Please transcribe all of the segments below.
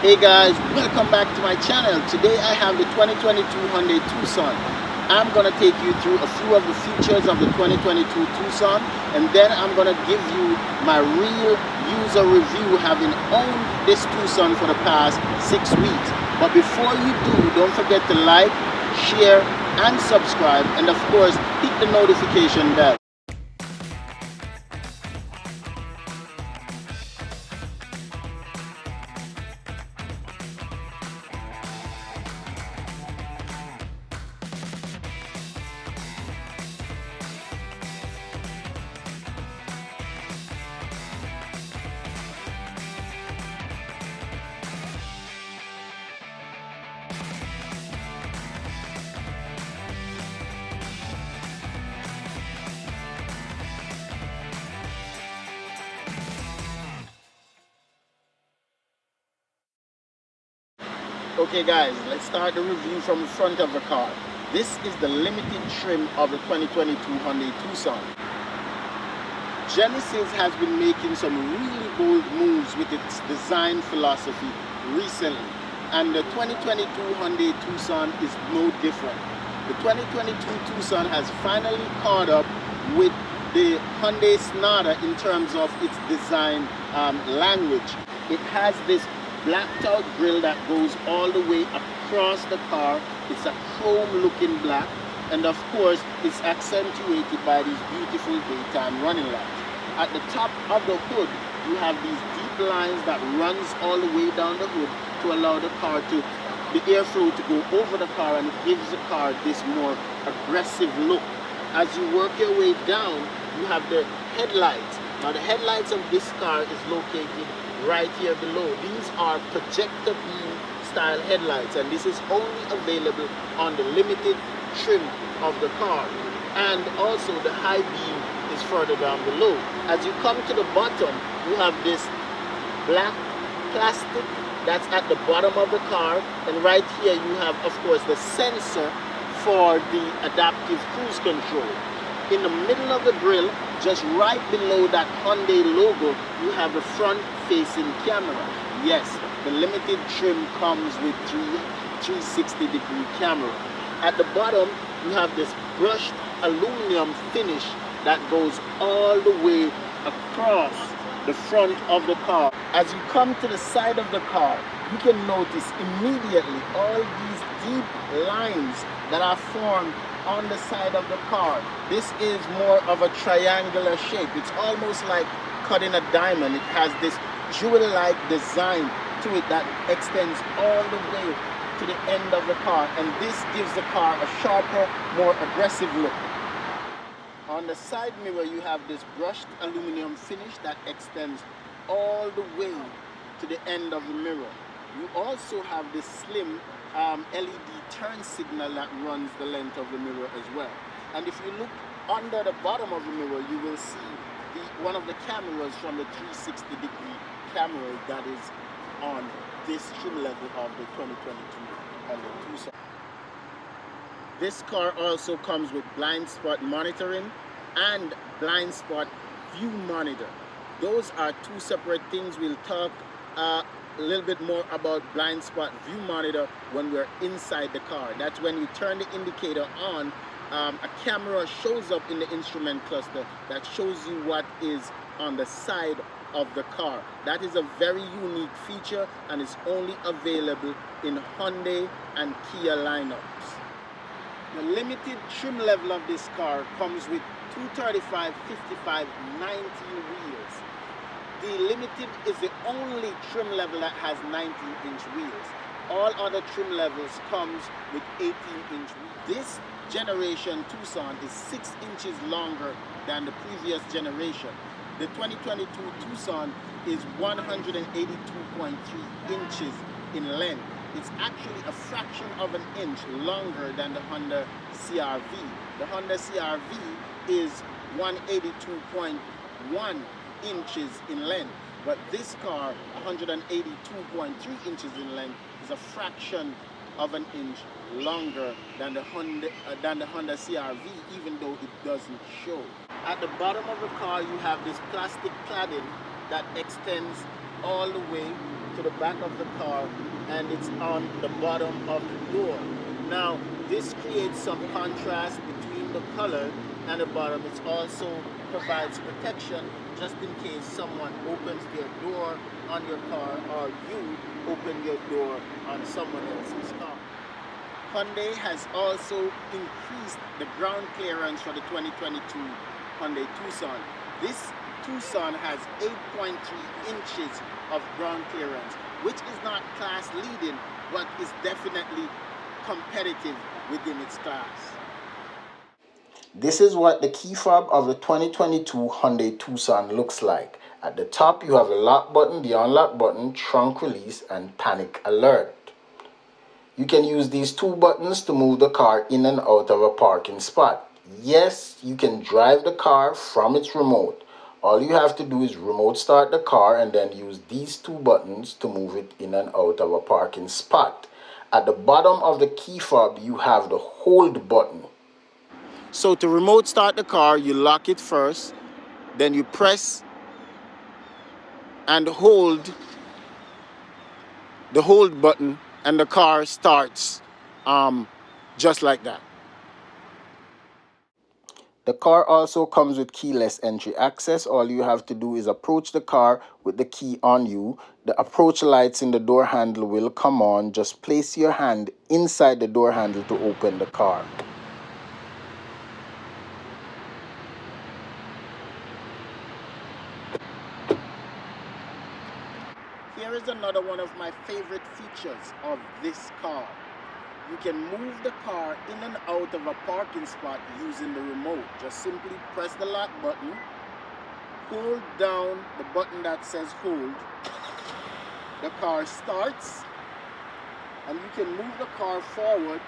Hey guys, welcome back to my channel. Today I have the 2022 Hyundai Tucson. I'm going to take you through a few of the features of the 2022 Tucson, and then I'm going to give you my real user review, having owned this Tucson for the past 6 weeks. But before you do, don't forget to like, share and subscribe, and of course hit the notification bell. Okay guys, let's start the review from the front of the car. This is the limited trim of the 2022 Hyundai Tucson. Genesis has been making some really bold moves with its design philosophy recently, and the 2022 Hyundai Tucson is no different. The 2022 Tucson has finally caught up with the Hyundai Sonata in terms of its design language. It has this blacked out grille that goes all the way across the car. It's a chrome looking black, and of course it's accentuated by these beautiful daytime running lights. At the top of the hood you have these deep lines that runs all the way down the hood to allow the airflow to go over the car, and it gives the car this more aggressive look. As you work your way down, you have the headlights. Now the headlights of this car is located right here below. These are projector beam style headlights, and this is only available on the limited trim of the car, and also the high beam is further down below. As you come to the bottom, you have this black plastic that's at the bottom of the car, and right here you have of course the sensor for the adaptive cruise control. In the middle of the grille, just right below that Hyundai logo, you have a front-facing camera. Yes, the limited trim comes with 360-degree camera. At the bottom, you have this brushed aluminum finish that goes all the way across the front of the car. As you come to the side of the car, you can notice immediately all these deep lines that are formed on the side of the car. This is more of a triangular shape. It's almost like cutting a diamond. It has this jewel-like design to it that extends all the way to the end of the car, and this gives the car a sharper, more aggressive look. On the side mirror you have this brushed aluminum finish that extends all the way to the end of the mirror. You also have this slim LED turn signal that runs the length of the mirror as well. And if you look under the bottom of the mirror, you will see one of the cameras from the 360-degree camera that is on this trim level of the 2022 Hyundai Tucson. This car also comes with blind spot monitoring and blind spot view monitor. Those are two separate things. We'll talk a little bit more about blind spot view monitor when we're inside the car. That's when you turn the indicator on, a camera shows up in the instrument cluster that shows you what is on the side of the car. That is a very unique feature, and is only available in Hyundai and Kia lineups. The limited trim level of this car comes with 235, 55, 19 wheels. The limited is the only trim level that has 19-inch wheels. All other trim levels comes with 18-inch wheels. This generation Tucson is 6 inches longer than the previous generation. The 2022 Tucson is 182.3 inches in length. It's actually a fraction of an inch longer than the Honda CR-V. The Honda CR-V is 182.1 inches in length, but this car, 182.3 inches in length, is a fraction of an inch longer than the Honda CR-V, even though it doesn't show. At the bottom of the car you have this plastic cladding that extends all the way to the back of the car, and it's on the bottom of the door. Now, this creates some contrast between the color and the bottom. It also provides protection just in case someone opens their door on your car or you open your door on someone else's car. Hyundai has also increased the ground clearance for the 2022 Hyundai Tucson. This Tucson has 8.3 inches of ground clearance, which is not class leading, but is definitely competitive within its class. This is what the key fob of the 2022 Hyundai Tucson looks like. At the top you have a lock button, the unlock button, trunk release, and panic alert. You can use these two buttons to move the car in and out of a parking spot. Yes, you can drive the car from its remote. All you have to do is remote start the car and then use these two buttons to move it in and out of a parking spot. At the bottom of the key fob, you have the hold button. So to remote start the car, you lock it first, then you press and hold the hold button, and the car starts just like that. The car also comes with keyless entry access. All you have to do is approach the car with the key on you. The approach lights in the door handle will come on. Just place your hand inside the door handle to open the car. Here is another one of my favorite features of this car. You can move the car in and out of a parking spot using the remote. Just simply press the lock button, hold down the button that says hold. The car starts, and you can move the car forward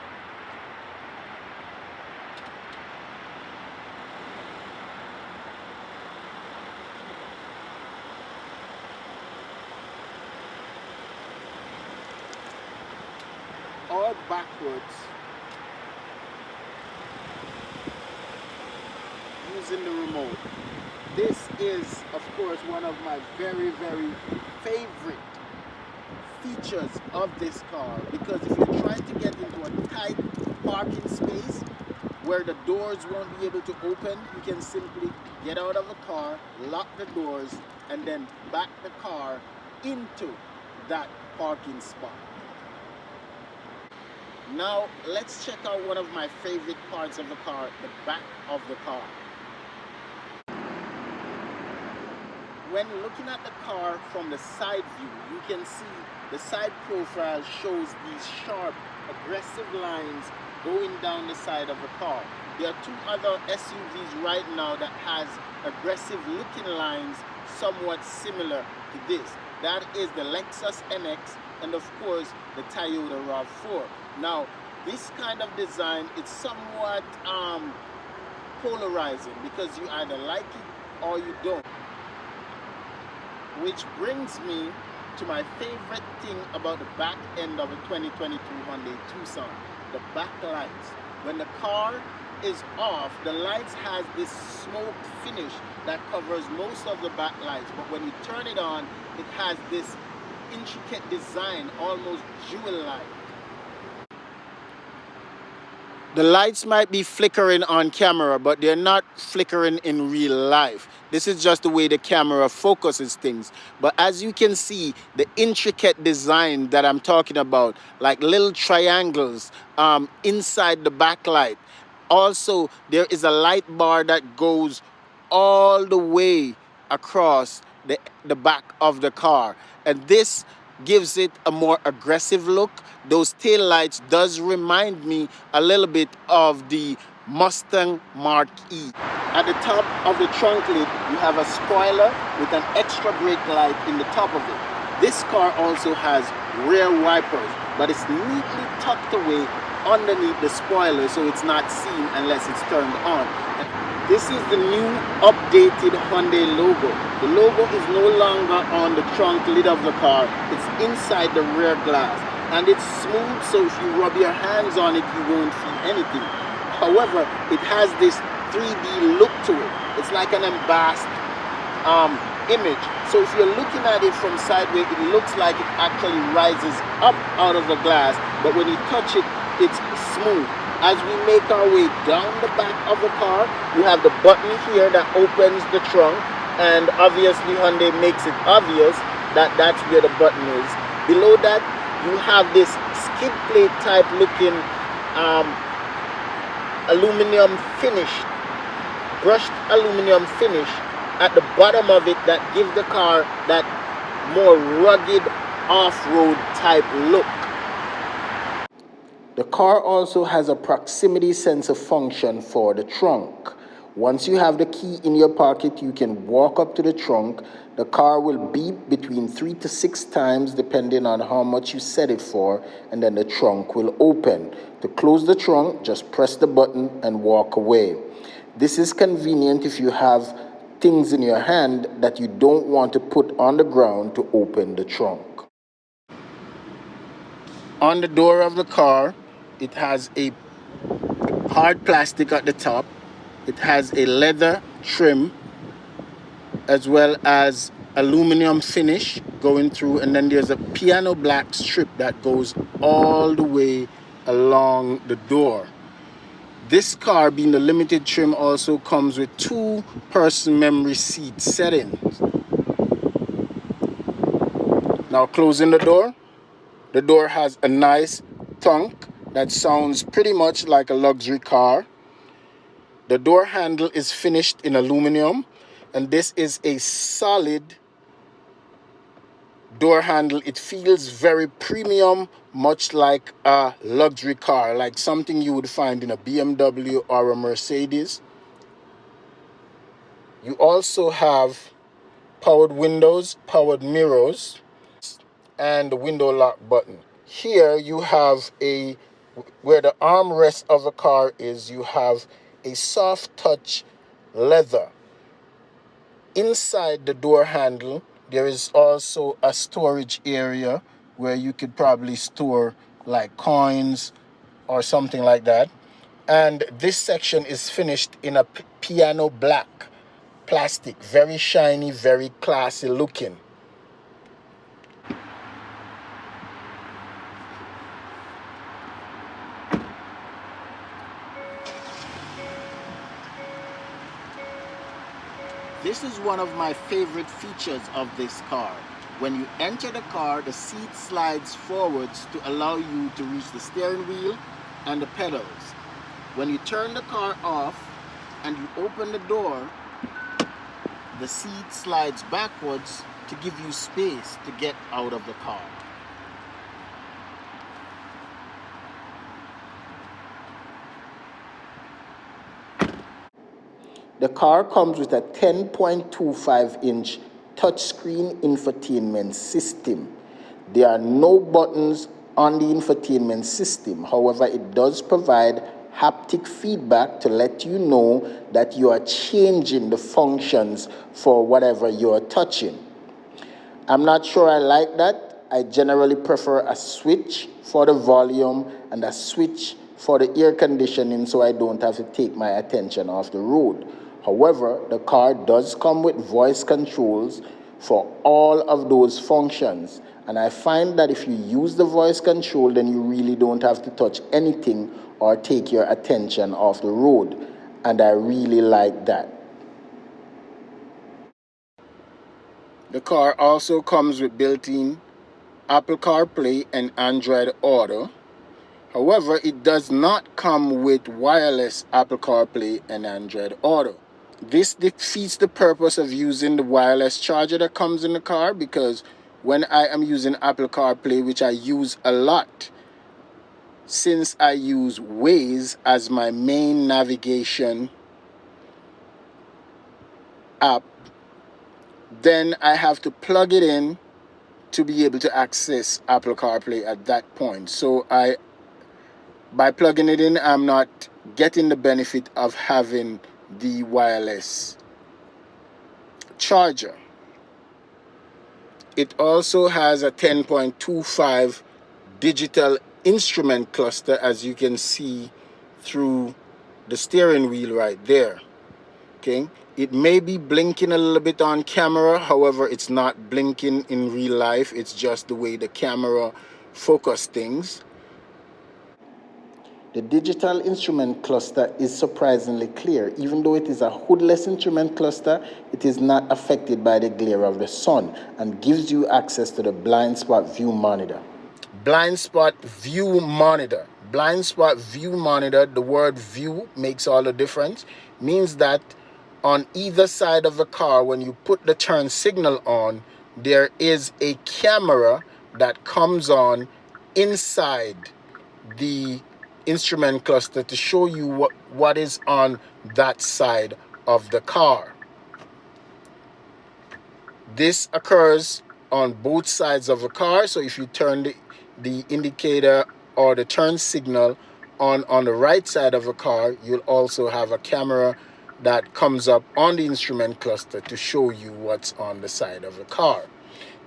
or backwards using the remote. This is, of course, one of my very, very favorite features of this car, because if you're trying to get into a tight parking space where the doors won't be able to open, you can simply get out of the car, lock the doors, and then back the car into that parking spot. Now let's check out one of my favorite parts of the car, the back of the car. When looking at the car from the side view, you can see the side profile shows these sharp, aggressive lines going down the side of the car. There are two other SUVs right now that has aggressive looking lines somewhat similar to this. That is the Lexus NX and of course the Toyota RAV4. Now this kind of design, it's somewhat polarizing, because you either like it or you don't. Which brings me to my favorite thing about the back end of a 2022 Hyundai Tucson, the backlights. When the car is off, the lights has this smoke finish that covers most of the backlights, but when you turn it on, it has this intricate design, almost jewel-like. The lights might be flickering on camera, but they're not flickering in real life. This is just the way the camera focuses things. But as you can see, the intricate design that I'm talking about, like little triangles inside the backlight. Also, there is a light bar that goes all the way across the back of the car. And this gives it a more aggressive look. Those tail lights does remind me a little bit of the Mustang Mach-E. At the top of the trunk lid, you have a spoiler with an extra brake light in the top of it. This car also has rear wipers, but it's neatly tucked away underneath the spoiler, so it's not seen unless it's turned on. This is the new updated Hyundai logo. The logo is no longer on the trunk lid of the car. It's inside the rear glass. And it's smooth, so if you rub your hands on it, you won't feel anything. However, it has this 3D look to it. It's like an embossed image. So if you're looking at it from sideways, it looks like it actually rises up out of the glass, but when you touch it, it's smooth. As we make our way down the back of the car, you have the button here that opens the trunk, and obviously Hyundai makes it obvious that that's where the button is. Below that, you have this skid plate type looking aluminum finish, brushed aluminum finish at the bottom of it that gives the car that more rugged off-road type look. The car also has a proximity sensor function for the trunk. Once you have the key in your pocket, you can walk up to the trunk. The car will beep between 3 to 6 times depending on how much you set it for, and then the trunk will open. To close the trunk, just press the button and walk away. This is convenient if you have things in your hand that you don't want to put on the ground to open the trunk. On the door of the car, it has a hard plastic at the top. It has a leather trim as well as aluminum finish going through, and then there's a piano black strip that goes all the way along the door. This car, being the limited trim, also comes with 2-person memory seat settings. Now closing the door has a nice thunk that sounds pretty much like a luxury car. The door handle is finished in aluminum, and this is a solid door handle. It feels very premium, much like a luxury car, like something you would find in a BMW or a Mercedes. You also have powered windows, powered mirrors, and the window lock button. Here you have where the armrest of the car is, you have a soft touch leather. Inside the door handle, there is also a storage area where you could probably store like coins or something like that. And this section is finished in a piano black plastic, very shiny, very classy looking. This is one of my favorite features of this car. When you enter the car, the seat slides forwards to allow you to reach the steering wheel and the pedals. When you turn the car off and you open the door, the seat slides backwards to give you space to get out of the car. The car comes with a 10.25-inch touchscreen infotainment system. There are no buttons on the infotainment system. However, it does provide haptic feedback to let you know that you are changing the functions for whatever you are touching. I'm not sure I like that. I generally prefer a switch for the volume and a switch for the air conditioning so I don't have to take my attention off the road. However, the car does come with voice controls for all of those functions. And I find that if you use the voice control, then you really don't have to touch anything or take your attention off the road. And I really like that. The car also comes with built-in Apple CarPlay and Android Auto. However, it does not come with wireless Apple CarPlay and Android Auto. This defeats the purpose of using the wireless charger that comes in the car, because when I am using Apple CarPlay, which I use a lot, since I use Waze as my main navigation app, then I have to plug it in to be able to access Apple CarPlay at that point. So by plugging it in, I'm not getting the benefit of having the wireless charger. It also has a 10.25 digital instrument cluster, as you can see through the steering wheel right there. Okay, It may be blinking a little bit on camera, however, it's not blinking in real life. It's just the way the camera focus things. The digital instrument cluster is surprisingly clear. Even though it is a hoodless instrument cluster, it is not affected by the glare of the sun and gives you access to the blind spot view monitor. Blind spot view monitor. Blind spot view monitor, the word view makes all the difference. Means that on either side of the car, when you put the turn signal on, there is a camera that comes on inside the instrument cluster to show you what is on that side of the car. This occurs on both sides of the car. So if you turn the indicator or the turn signal on the right side of the car, you'll also have a camera that comes up on the instrument cluster to show you what's on the side of the car.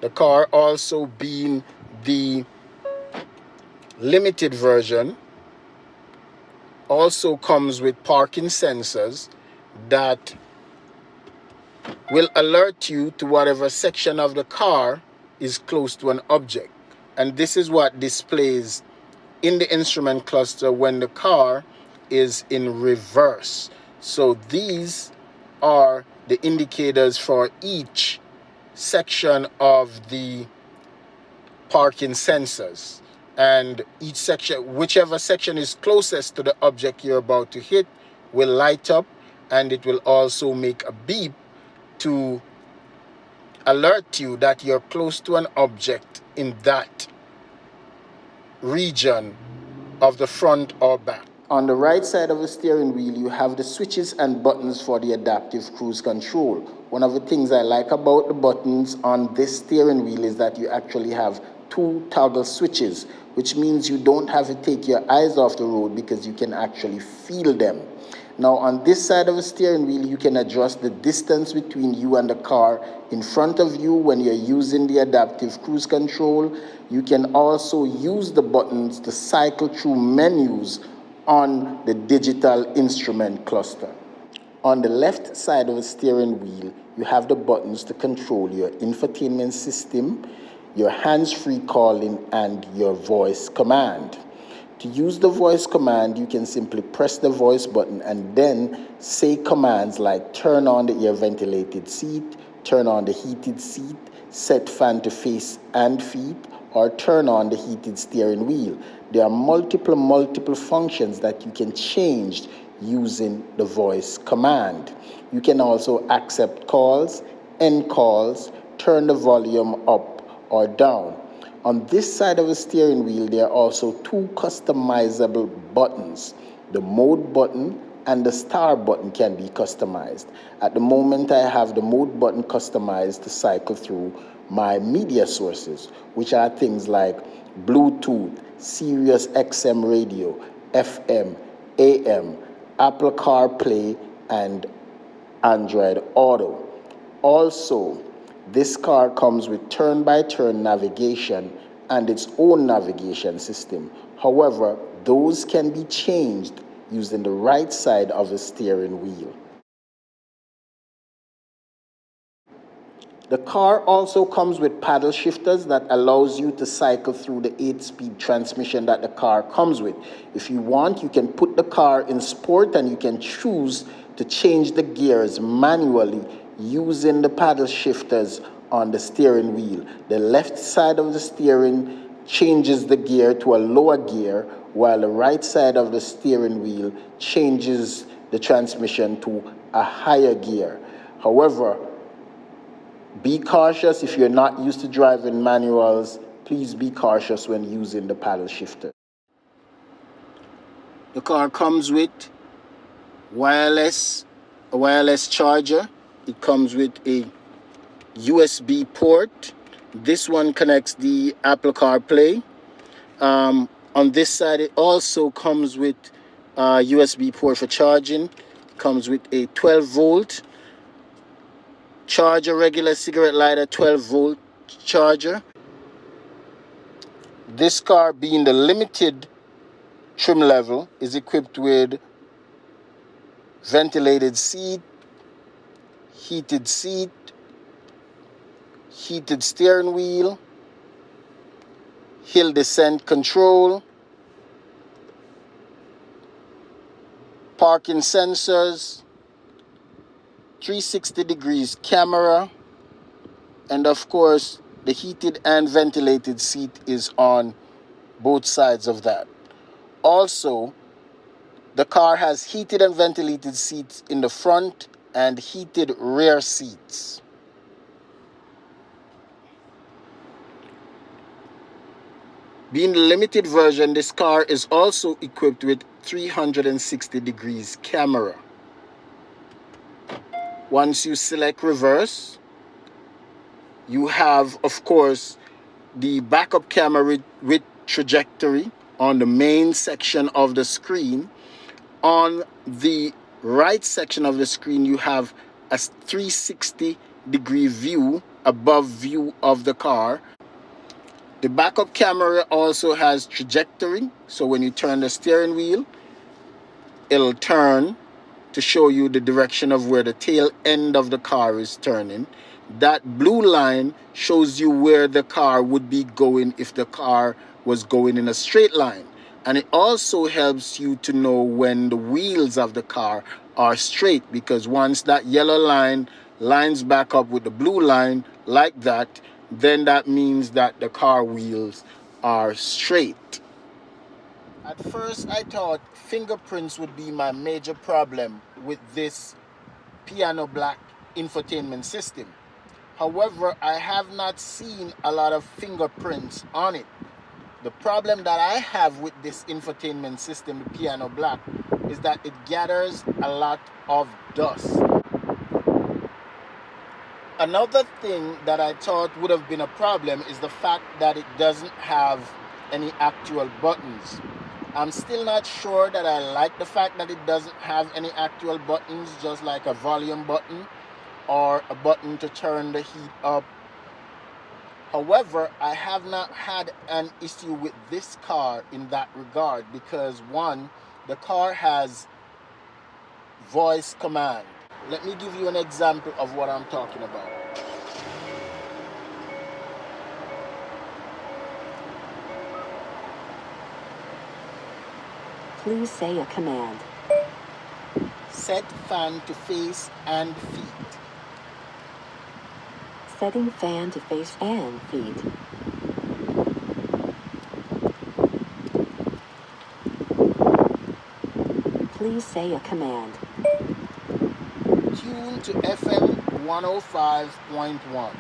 The car, also being the limited version, also comes with parking sensors that will alert you to whatever section of the car is close to an object. And this is what displays in the instrument cluster when the car is in reverse. So these are the indicators for each section of the parking sensors. And each section, whichever section is closest to the object you're about to hit, will light up, and it will also make a beep to alert you that you're close to an object in that region of the front or back. On the right side of the steering wheel, you have the switches and buttons for the adaptive cruise control. One of the things I like about the buttons on this steering wheel is that you actually have two toggle switches, which means you don't have to take your eyes off the road because you can actually feel them. Now on this side of the steering wheel, you can adjust the distance between you and the car in front of you when you're using the adaptive cruise control. You can also use the buttons to cycle through menus on the digital instrument cluster. On the left side of the steering wheel, you have the buttons to control your infotainment system, your hands-free calling, and your voice command. To use the voice command, you can simply press the voice button and then say commands like turn on the air ventilated seat, turn on the heated seat, set fan to face and feet, or turn on the heated steering wheel. There are multiple functions that you can change using the voice command. You can also accept calls, end calls, turn the volume up or down. On this side of the steering wheel, there are also two customizable buttons. The mode button and the star button can be customized. At the moment, I have the mode button customized to cycle through my media sources, which are things like Bluetooth, Sirius XM radio, FM, AM, Apple CarPlay, and Android Auto. Also, this car comes with turn-by-turn navigation and its own navigation system. However, those can be changed using the right side of the steering wheel. The car also comes with paddle shifters that allows you to cycle through the 8-speed transmission that the car comes with. If you want, you can put the car in sport and you can choose to change the gears manually using the paddle shifters on the steering wheel. The left side of the steering changes the gear to a lower gear, while the right side of the steering wheel changes the transmission to a higher gear. However, be cautious if you're not used to driving manuals. Please be cautious when using the paddle shifter. The car comes with a wireless charger. It comes with a USB port. This one connects the Apple CarPlay. On this side, it also comes with a USB port for charging. It comes with a 12-volt charger, regular cigarette lighter, 12-volt charger. This car, being the limited trim level, is equipped with ventilated seat, heated seat, heated steering wheel, hill descent control, parking sensors, 360 degrees camera, and of course the heated and ventilated seat is on both sides of that. Also, the car has heated and ventilated seats in the front and heated rear seats. Being the limited version, this car is also equipped with 360 degrees camera. Once you select reverse, you have, of course, the backup camera with trajectory on the main section of the screen. On the right section of the screen, you have a 360 degree view, above view of the car. The backup camera also has trajectory, so when you turn the steering wheel, it'll turn to show you the direction of where the tail end of the car is turning. That blue line shows you where the car would be going if the car was going in a straight line. And it also helps you to know when the wheels of the car are straight, because once that yellow line lines back up with the blue line like that, then that means that the car wheels are straight. At first I thought fingerprints would be my major problem with this piano black infotainment system. However, I have not seen a lot of fingerprints on it. The problem that I have with this infotainment system, the piano black, is that it gathers a lot of dust. Another thing that I thought would have been a problem is the fact that it doesn't have any actual buttons. I'm still not sure that I like the fact that it doesn't have any actual buttons, just like a volume button or a button to turn the heat up. However, I have not had an issue with this car in that regard because, one, the car has voice command. Let me give you an example of what I'm talking about. Please say a command. Set fan to face and feet. Setting fan to face and feet. Please say a command. Tune to FM 105.1.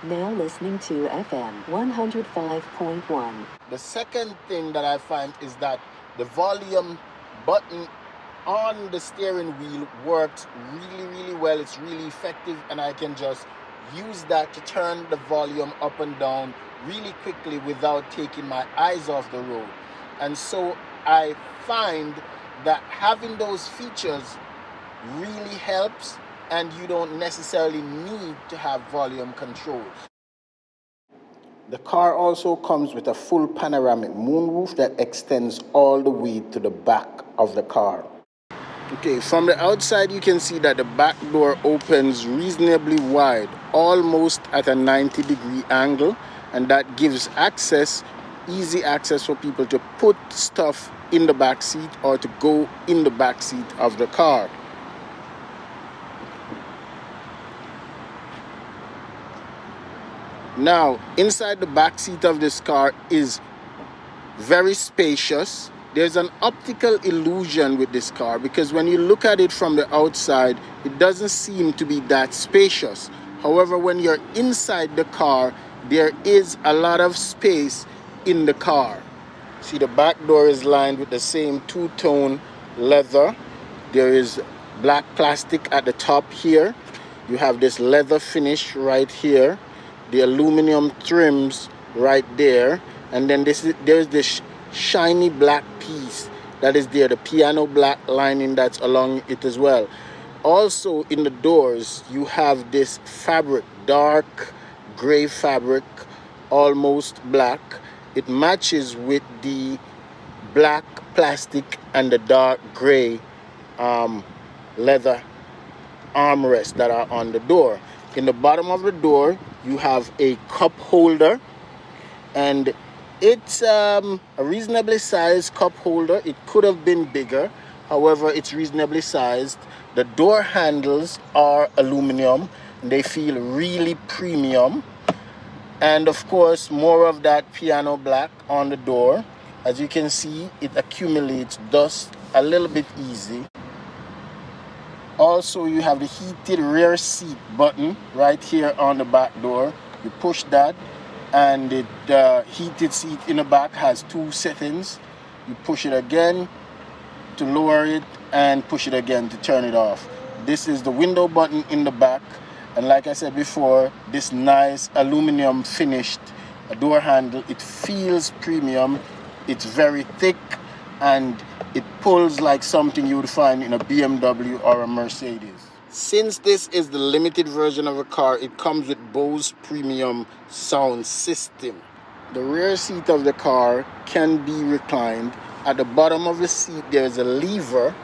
Now listening to FM 105.1. The second thing that I find is that the volume button on the steering wheel works really well. It's really effective, and I can just use that to turn the volume up and down really quickly without taking my eyes off the road. And so I find that having those features really helps, and you don't necessarily need to have volume controls. The car also comes with a full panoramic moonroof that extends all the way to the back of the car. Okay, from the outside you can see that the back door opens reasonably wide, almost at a 90-degree angle, and that gives access, easy access for people to put stuff in the back seat or to go in the back seat of the car. Now, inside the back seat of this car is very spacious. There's an optical illusion with this car because when you look at it from the outside, it doesn't seem to be that spacious. However, when you're inside the car, there is a lot of space in the car. See, the back door is lined with the same two-tone leather. There is black plastic at the top here. You have this leather finish right here. The aluminum trims right there, and then there's this shiny black piece that is there, the piano black lining that's along it as well. Also in the doors you have this fabric, dark gray fabric, almost black. It matches with the black plastic and the dark gray leather armrests that are on the door. In the bottom of the door, you have a cup holder, and it's a reasonably sized cup holder. It could have been bigger, however, it's reasonably sized. The door handles are aluminum, and they feel really premium. And of course, more of that piano black on the door. As you can see, it accumulates dust a little bit easy. Also, you have the heated rear seat button right here on the back door. You push that, and the heated seat in the back has 2 settings. You push it again to lower it, and push it again to turn it off. This is the window button in the back, and like I said before, this nice aluminum finished door handle, it feels premium. It's very thick, and it pulls like something you would find in a BMW or a Mercedes. Since this is the limited version of a car, it comes with Bose premium sound system. The rear seat of the car can be reclined. At the bottom of the seat, there's a lever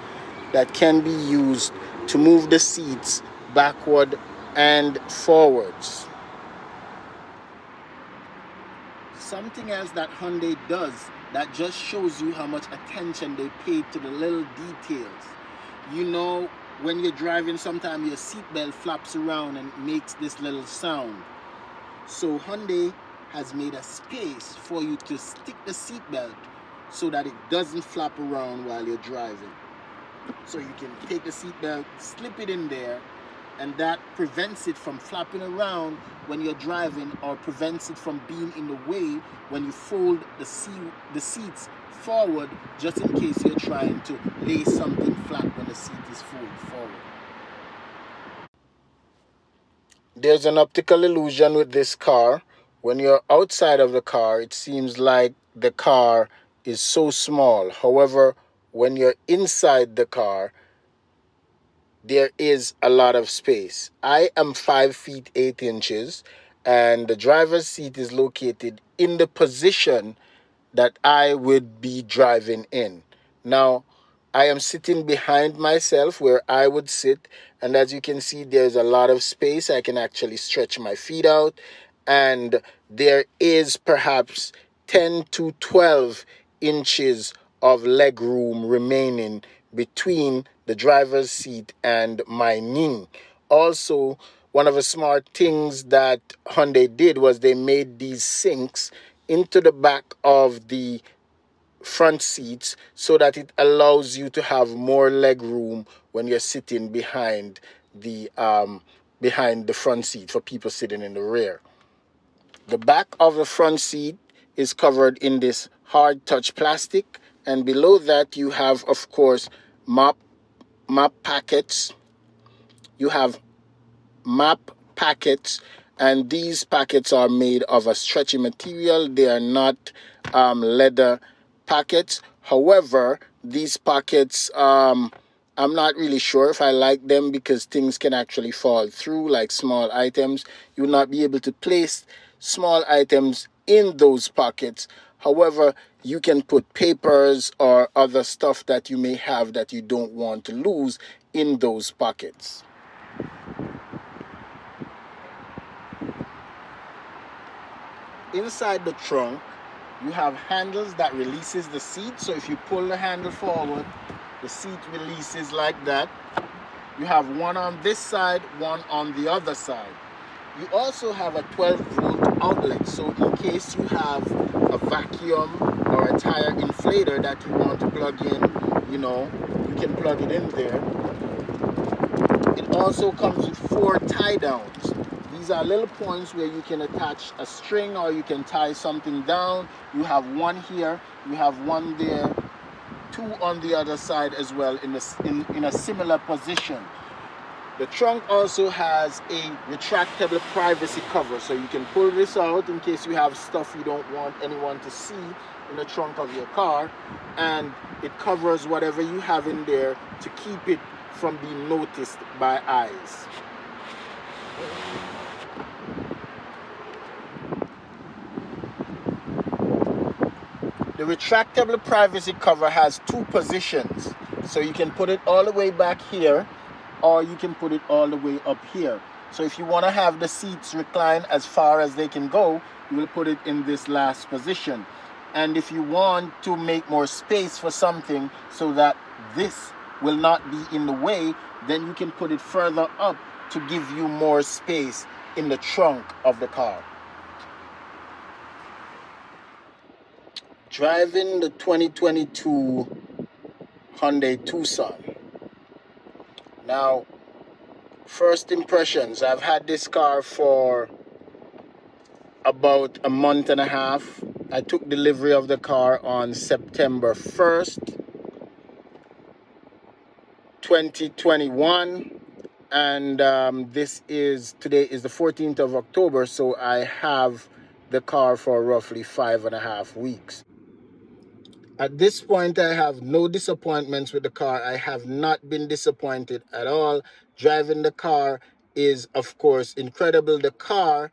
that can be used to move the seats backward and forwards. Something else that Hyundai does that just shows you how much attention they pay to the little details. You know, when you're driving, sometimes your seatbelt flaps around and makes this little sound. So Hyundai has made a space for you to stick the seatbelt so that it doesn't flap around while you're driving. So you can take the seatbelt, slip it in there, and that prevents it from flapping around when you're driving, or prevents it from being in the way when you fold the seats forward, just in case you're trying to lay something flat when the seat is folded forward. There's an optical illusion with this car. When you're outside of the car, it seems like the car is so small. However, when you're inside the car, there is a lot of space. I am 5 feet 8 inches, and the driver's seat is located in the position that I would be driving in. Now, I am sitting behind myself where I would sit, and as you can see, there's a lot of space. I can actually stretch my feet out, and there is perhaps 10 to 12 inches of leg room remaining between the driver's seat and my knee. Also, one of the smart things that Hyundai did was they made these sinks into the back of the front seats so that it allows you to have more leg room when you're sitting behind the front seat for people sitting in the rear. The back of the front seat is covered in this hard touch plastic, and below that you have, of course, map packets. You have map packets, and these packets are made of a stretchy material. They are not leather packets. However, these packets, I'm not really sure if I like them, because things can actually fall through, like small items. You will not be able to place small items in those pockets. However, you can put papers or other stuff that you may have that you don't want to lose in those pockets. Inside the trunk, you have handles that releases the seat. So if you pull the handle forward, the seat releases like that. You have one on this side, one on the other side. You also have a 12-volt outlet. So in case you have a vacuum or a tire inflator that you want to plug in, you know, you can plug it in there. It also comes with 4 tie downs. These are little points where you can attach a string, or you can tie something down. You have one here, you have one there, 2 on the other side as well in a similar position. The trunk also has a retractable privacy cover, so you can pull this out in case you have stuff you don't want anyone to see in the trunk of your car, and it covers whatever you have in there to keep it from being noticed by eyes. The retractable privacy cover has 2 positions, so you can put it all the way back here, or you can put it all the way up here. So if you want to have the seats recline as far as they can go, you will put it in this last position. And if you want to make more space for something so that this will not be in the way, then you can put it further up to give you more space in the trunk of the car. Driving the 2022 Hyundai Tucson. Now, first impressions, I've had this car for about a month and a half. I took delivery of the car on September 1st, 2021. And today is the 14th of October, so I have the car for roughly 5.5 weeks. At this point, I have no disappointments with the car. I have not been disappointed at all. Driving the car is, of course, incredible. The car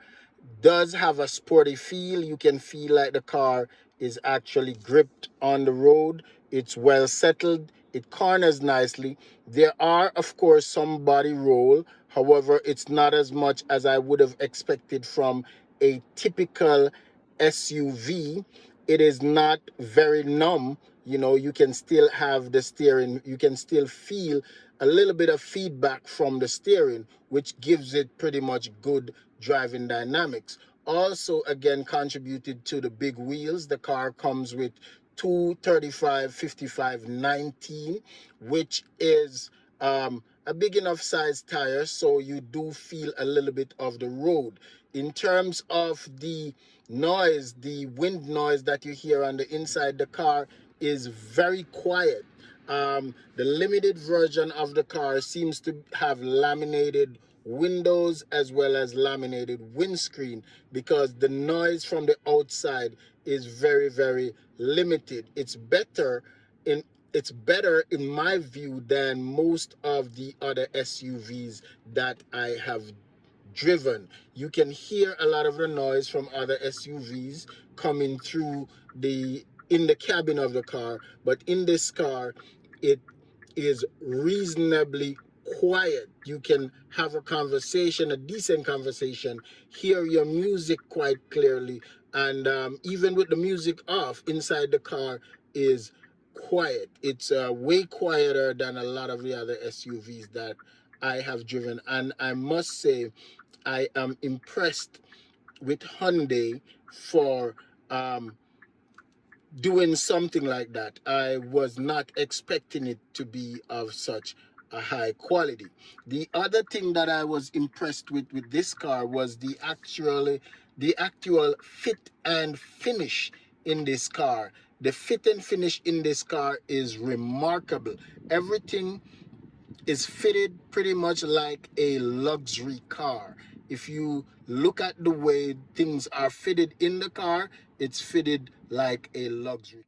does have a sporty feel. You can feel like the car is actually gripped on the road. It's well settled. It corners nicely. There are, of course, some body roll. However, it's not as much as I would have expected from a typical SUV. It is not very numb. You know, you can still have the steering. You can still feel a little bit of feedback from the steering, which gives it pretty much good driving dynamics. Also, again, contributed to the big wheels. The car comes with 235/55/19, which is a big enough size tire, so you do feel a little bit of the road. In terms of the noise, the wind noise that you hear on the inside the car is very quiet. The limited version of the car seems to have laminated windows as well as laminated windscreen, because the noise from the outside is very, very limited. It's better in my view than most of the other SUVs that I have driven. You can hear a lot of the noise from other SUVs coming through in the cabin of the car, but in this car it is reasonably quiet. You can have a conversation, a decent conversation, hear your music quite clearly, and even with the music off, inside the car is quiet. It's way quieter than a lot of the other SUVs that I have driven, and I must say I am impressed with Hyundai for doing something like that. I was not expecting it to be of such a high quality. The other thing that I was impressed with this car was the actual fit and finish in this car. The fit and finish in this car is remarkable. Everything is fitted pretty much like a luxury car. If you look at the way things are fitted in the car, it's fitted like a luxury.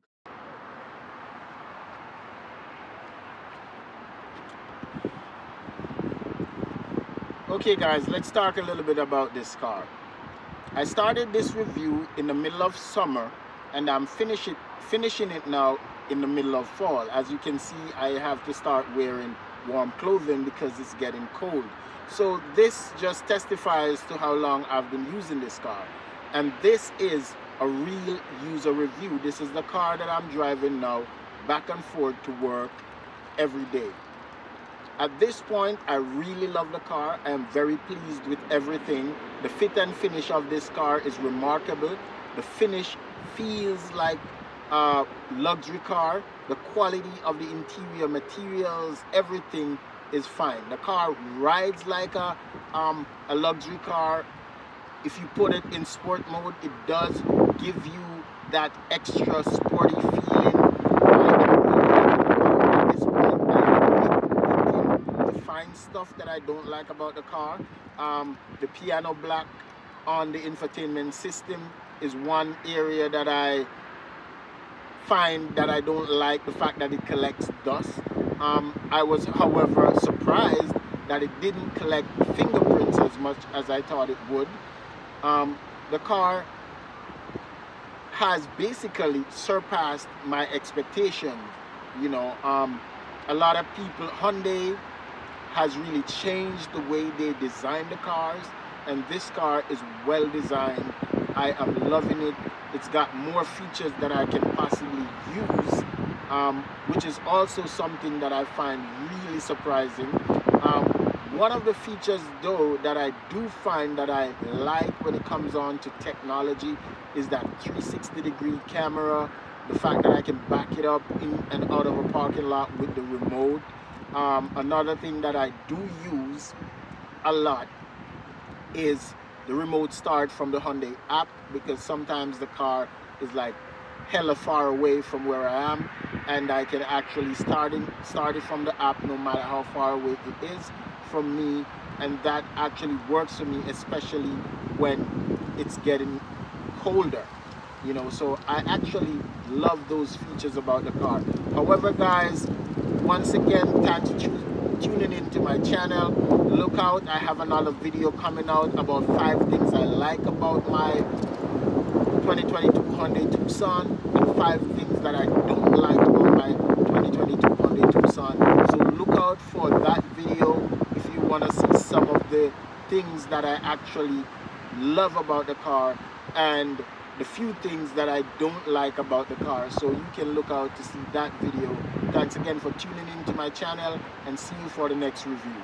Okay guys, let's talk a little bit about this car. I started this review in the middle of summer, and I'm finishing it now in the middle of fall. As you can see, I have to start wearing warm clothing because it's getting cold. So this just testifies to how long I've been using this car. And this is a real user review. This is the car that I'm driving now, back and forth to work every day. At this point, I really love the car. I am very pleased with everything. The fit and finish of this car is remarkable. The finish feels like a luxury car. The quality of the interior materials, everything is fine. The car rides like a luxury car. If you put it in sport mode, it does give you that extra sporty feeling. At this point, I find stuff that I don't like about the car. The piano black on the infotainment system is one area that I find that I don't like, the fact that it collects dust. I was, however, surprised that it didn't collect fingerprints as much as I thought it would. The car has basically surpassed my expectations. You know, a lot of people, Hyundai has really changed the way they design the cars, and this car is well designed. I am loving it. It's got more features that I can possibly use, which is also something that I find really surprising. One of the features though that I do find that I like when it comes on to technology is that 360-degree camera, the fact that I can back it up in and out of a parking lot with the remote. Another thing that I do use a lot is the remote start from the Hyundai app, because sometimes the car is like hella far away from where I am, and I can actually start it from the app no matter how far away it is from me, and that actually works for me, especially when it's getting colder, you know. So I actually love those features about the car. However, guys, once again, thanks for tuning into my channel. Look out, I have another video coming out about 5 things I like about my 2022 Hyundai Tucson and 5 things that I don't like about my 2022 Hyundai Tucson. So look out for that video if you want to see some of the things that I actually love about the car and the few things that I don't like about the car. So you can look out to see that video. Thanks again for tuning into my channel, and see you for the next review.